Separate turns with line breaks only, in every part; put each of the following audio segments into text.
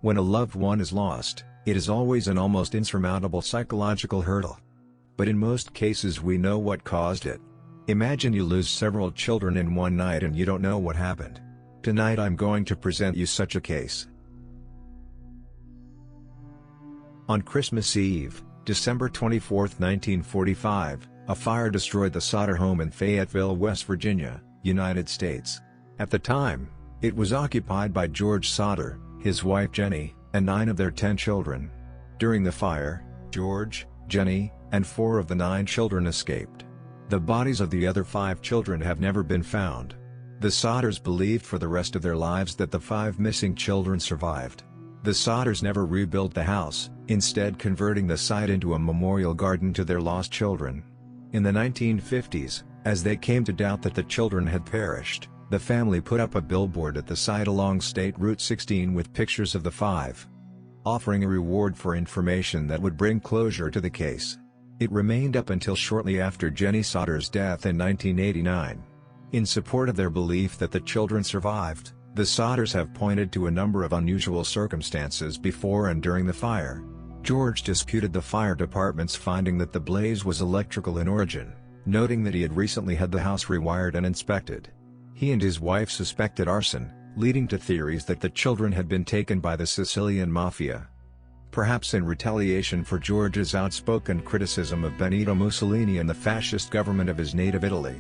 When a loved one is lost, it is always an almost insurmountable psychological hurdle. But in most cases we know what caused it. Imagine you lose several children in one night and you don't know what happened. Tonight I'm going to present you such a case. On Christmas Eve, December 24, 1945, a fire destroyed the Sodder home in Fayetteville, West Virginia, United States. At the time, it was occupied by George Sodder, his wife Jenny, and 9 of their 10 children. During the fire, George, Jenny, and 4 of the 9 children escaped. The bodies of the other 5 children have never been found. The Sodders believed for the rest of their lives that the 5 missing children survived. The Sodders never rebuilt the house, instead converting the site into a memorial garden to their lost children. In the 1950s, as they came to doubt that the children had perished, the family put up a billboard at the site along State Route 16 with pictures of the 5, offering a reward for information that would bring closure to the case. It remained up until shortly after Jenny Sodder's death in 1989. In support of their belief that the children survived, the Sodders have pointed to a number of unusual circumstances before and during the fire. George disputed the fire department's finding that the blaze was electrical in origin, noting that he had recently had the house rewired and inspected. He and his wife suspected arson, leading to theories that the children had been taken by the Sicilian mafia. Perhaps in retaliation for George's outspoken criticism of Benito Mussolini and the fascist government of his native Italy.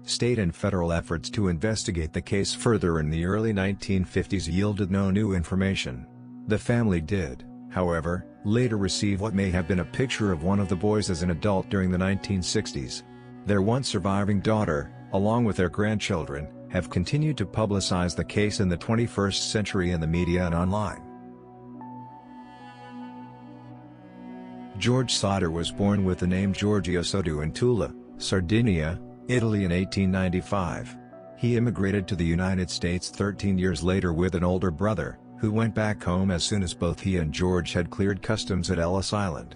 State and federal efforts to investigate the case further in the early 1950s yielded no new information. The family did, however, later receive what may have been a picture of one of the boys as an adult during the 1960s. Their one surviving daughter, along with their grandchildren, have continued to publicize the case in the 21st century in the media and online. George Sodder was born with the name Giorgio Soddu in Tula, Sardinia, Italy in 1895. He immigrated to the United States 13 years later with an older brother, who went back home as soon as both he and George had cleared customs at Ellis Island.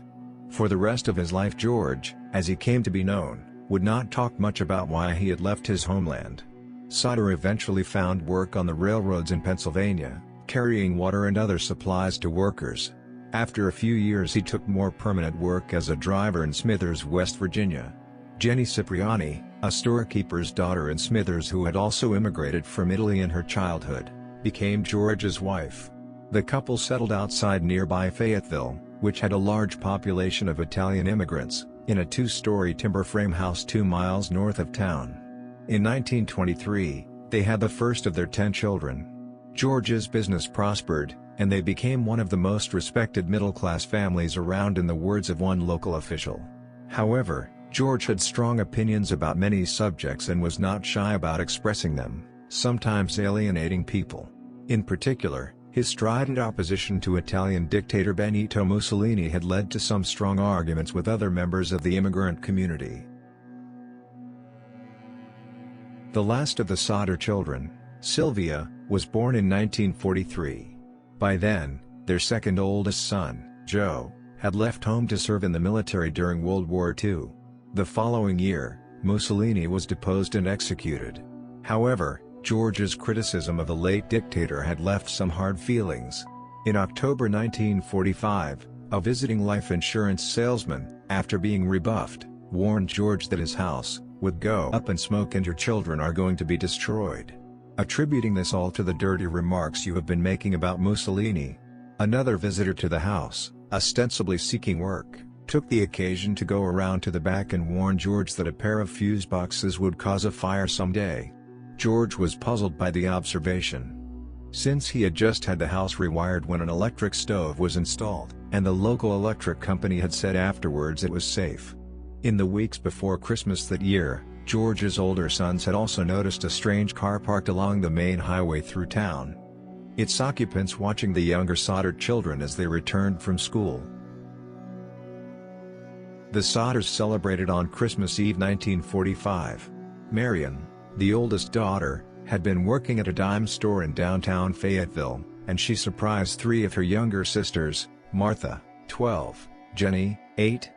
For the rest of his life George, as he came to be known, would not talk much about why he had left his homeland. Sodder eventually found work on the railroads in Pennsylvania, carrying water and other supplies to workers. After a few years he took more permanent work as a driver in Smithers, West Virginia. Jenny Cipriani, a storekeeper's daughter in Smithers who had also immigrated from Italy in her childhood, became George's wife. The couple settled outside nearby Fayetteville, which had a large population of Italian immigrants, in a 2-story timber frame house 2 miles north of town. In 1923, they had the first of their 10 children. George's business prospered, and they became one of the most respected middle-class families around, in the words of one local official. However, George had strong opinions about many subjects and was not shy about expressing them, sometimes alienating people. In particular, his strident opposition to Italian dictator Benito Mussolini had led to some strong arguments with other members of the immigrant community. The last of the Sodder children, Sylvia, was born in 1943. By then, their second oldest son, Joe, had left home to serve in the military during World War II. The following year, Mussolini was deposed and executed. However, George's criticism of the late dictator had left some hard feelings. In October 1945, a visiting life insurance salesman, after being rebuffed, warned George that his house would go up in smoke and your children are going to be destroyed, attributing this all to the dirty remarks you have been making about Mussolini. Another visitor to the house, ostensibly seeking work, took the occasion to go around to the back and warn George that a pair of fuse boxes would cause a fire someday. George was puzzled by the observation, since he had just had the house rewired when an electric stove was installed, and the local electric company had said afterwards it was safe. In the weeks before Christmas that year, George's older sons had also noticed a strange car parked along the main highway through town, its occupants watching the younger Sodder children as they returned from school. The Sodders celebrated on Christmas Eve 1945. Marion, the oldest daughter, had been working at a dime store in downtown Fayetteville, and she surprised 3 of her younger sisters, Martha, 12, Jenny, 8,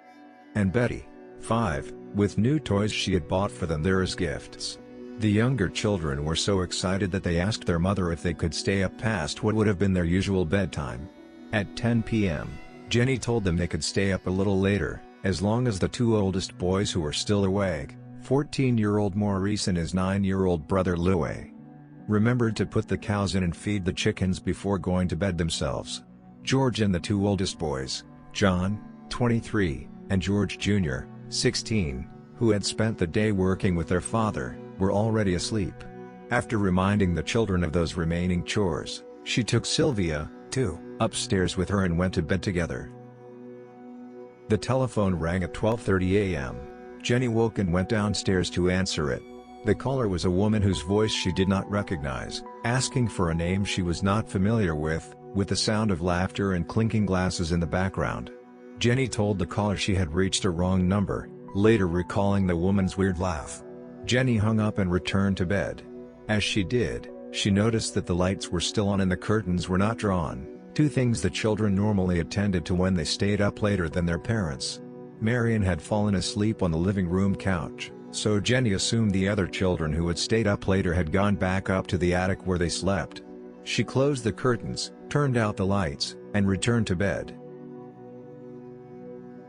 and Betty, 5, with new toys she had bought for them there as gifts. The younger children were so excited that they asked their mother if they could stay up past what would have been their usual bedtime. At 10 p.m., Jenny told them they could stay up a little later, as long as the two oldest boys who were still awake, 14-year-old Maurice and his 9-year-old brother Louis, remembered to put the cows in and feed the chickens before going to bed themselves. George and the two oldest boys, John, 23, and George Jr., 16, who had spent the day working with their father, were already asleep. After reminding the children of those remaining chores, she took Sylvia, 2, upstairs with her and went to bed together. The telephone rang at 12:30 a.m. Jenny woke and went downstairs to answer it. The caller was a woman whose voice she did not recognize, asking for a name she was not familiar with the sound of laughter and clinking glasses in the background. Jenny told the caller she had reached a wrong number, later recalling the woman's weird laugh. Jenny hung up and returned to bed. As she did, she noticed that the lights were still on and the curtains were not drawn, two things the children normally attended to when they stayed up later than their parents. Marion had fallen asleep on the living room couch, so Jenny assumed the other children who had stayed up later had gone back up to the attic where they slept. She closed the curtains, turned out the lights, and returned to bed.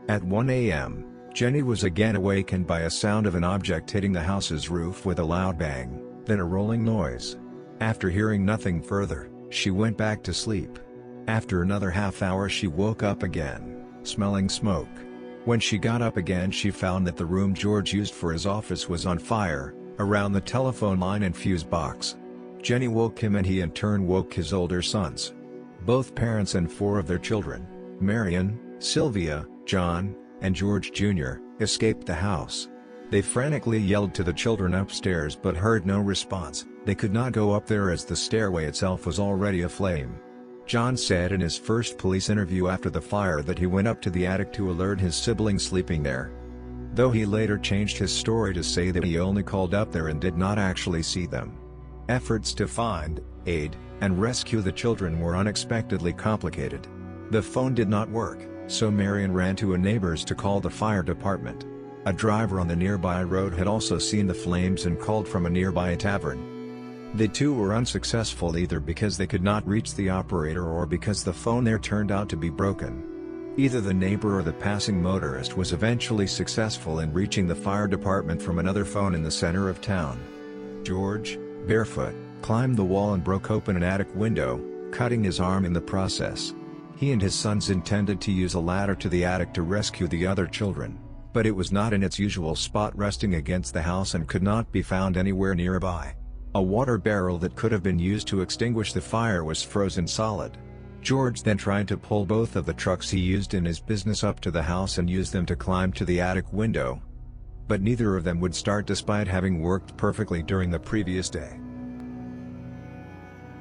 At 1 a.m., Jenny was again awakened by a sound of an object hitting the house's roof with a loud bang, then a rolling noise. After hearing nothing further, she went back to sleep. After another half hour she woke up again, smelling smoke. When she got up again she found that the room George used for his office was on fire, around the telephone line and fuse box. Jenny woke him and he in turn woke his older sons. Both parents and 4 of their children, Marion, Sylvia, John, and George Jr., escaped the house. They frantically yelled to the children upstairs but heard no response. They could not go up there as the stairway itself was already aflame. John said in his first police interview after the fire that he went up to the attic to alert his siblings sleeping there, though he later changed his story to say that he only called up there and did not actually see them. Efforts to find, aid, and rescue the children were unexpectedly complicated. The phone did not work, so Marion ran to a neighbor's to call the fire department. A driver on the nearby road had also seen the flames and called from a nearby tavern. The two were unsuccessful either because they could not reach the operator or because the phone there turned out to be broken. Either the neighbor or the passing motorist was eventually successful in reaching the fire department from another phone in the center of town. George, barefoot, climbed the wall and broke open an attic window, cutting his arm in the process. He and his sons intended to use a ladder to the attic to rescue the other children, but it was not in its usual spot resting against the house and could not be found anywhere nearby. A water barrel that could have been used to extinguish the fire was frozen solid. George then tried to pull both of the trucks he used in his business up to the house and use them to climb to the attic window, but neither of them would start despite having worked perfectly during the previous day.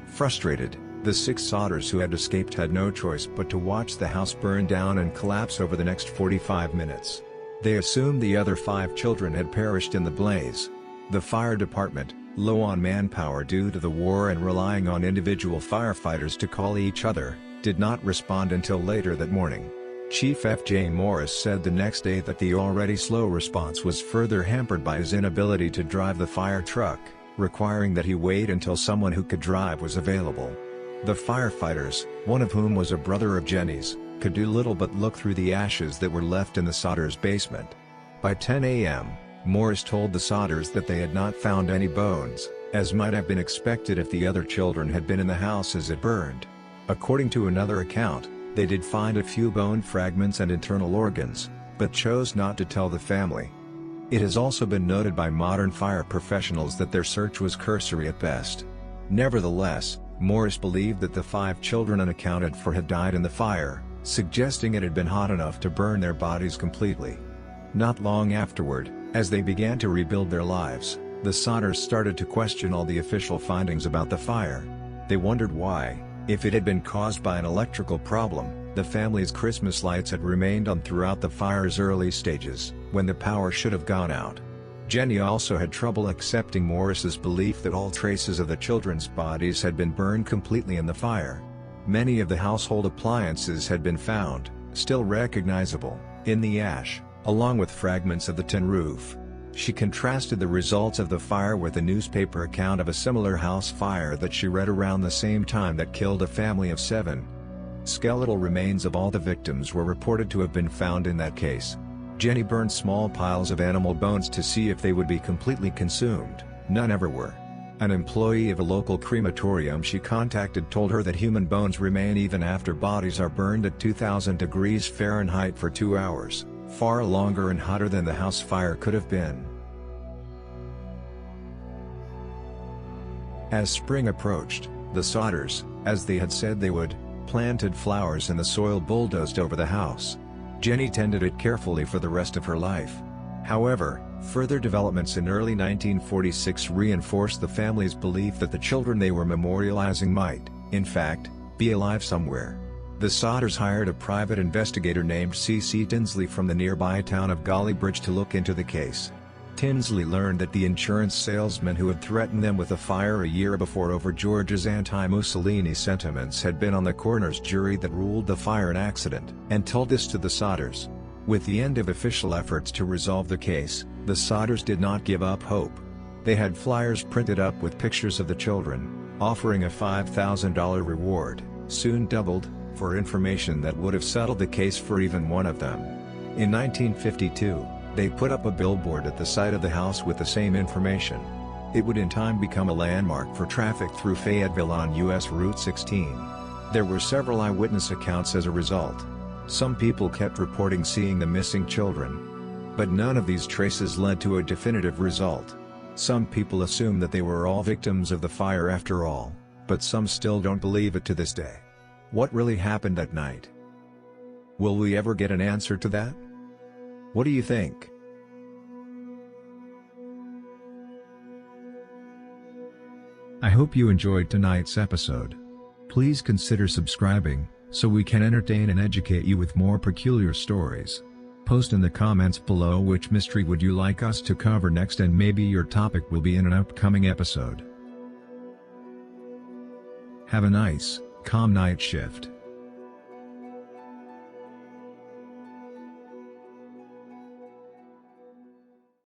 Frustrated, the 6 Sodders who had escaped had no choice but to watch the house burn down and collapse over the next 45 minutes. They assumed the other 5 children had perished in the blaze. The fire department, low on manpower due to the war and relying on individual firefighters to call each other, did not respond until later that morning. Chief F.J. Morris said the next day that the already slow response was further hampered by his inability to drive the fire truck, requiring that he wait until someone who could drive was available. The firefighters, one of whom was a brother of Jenny's, could do little but look through the ashes that were left in the Sodders' basement. By 10 a.m., Morris told the Sodders that they had not found any bones, as might have been expected if the other children had been in the house as it burned. According to another account, they did find a few bone fragments and internal organs, but chose not to tell the family. It has also been noted by modern fire professionals that their search was cursory at best. Nevertheless, Morris believed that the 5 children unaccounted for had died in the fire, suggesting it had been hot enough to burn their bodies completely. Not long afterward, as they began to rebuild their lives, the Sodders started to question all the official findings about the fire. They wondered why, if it had been caused by an electrical problem, the family's Christmas lights had remained on throughout the fire's early stages, when the power should have gone out. Jenny also had trouble accepting Morris's belief that all traces of the children's bodies had been burned completely in the fire. Many of the household appliances had been found, still recognizable, in the ash, along with fragments of the tin roof. She contrasted the results of the fire with a newspaper account of a similar house fire that she read around the same time that killed a family of 7. Skeletal remains of all the victims were reported to have been found in that case. Jenny burned small piles of animal bones to see if they would be completely consumed. None ever were. An employee of a local crematorium she contacted told her that human bones remain even after bodies are burned at 2000 degrees Fahrenheit for 2 hours, far longer and hotter than the house fire could have been. As spring approached, the Sodders, as they had said they would, planted flowers in the soil bulldozed over the house. Jenny tended it carefully for the rest of her life. However, further developments in early 1946 reinforced the family's belief that the children they were memorializing might, in fact, be alive somewhere. The Sodders hired a private investigator named C.C. Tinsley from the nearby town of Gollybridge to look into the case. Tinsley learned that the insurance salesman who had threatened them with a fire a year before over George's anti-Mussolini sentiments had been on the coroner's jury that ruled the fire an accident, and told this to the Sodders. With the end of official efforts to resolve the case, the Sodders did not give up hope. They had flyers printed up with pictures of the children, offering a $5,000 reward, soon doubled, for information that would have settled the case for even one of them. In 1952, they put up a billboard at the site of the house with the same information. It would in time become a landmark for traffic through Fayetteville on US Route 16. There were several eyewitness accounts as a result. Some people kept reporting seeing the missing children. But none of these traces led to a definitive result. Some people assume that they were all victims of the fire after all, but some still don't believe it to this day. What really happened that night? Will we ever get an answer to that? What do you think? I hope you enjoyed tonight's episode. Please consider subscribing, so we can entertain and educate you with more peculiar stories. Post in the comments below which mystery would you like us to cover next, and maybe your topic will be in an upcoming episode. Have a nice, calm night shift.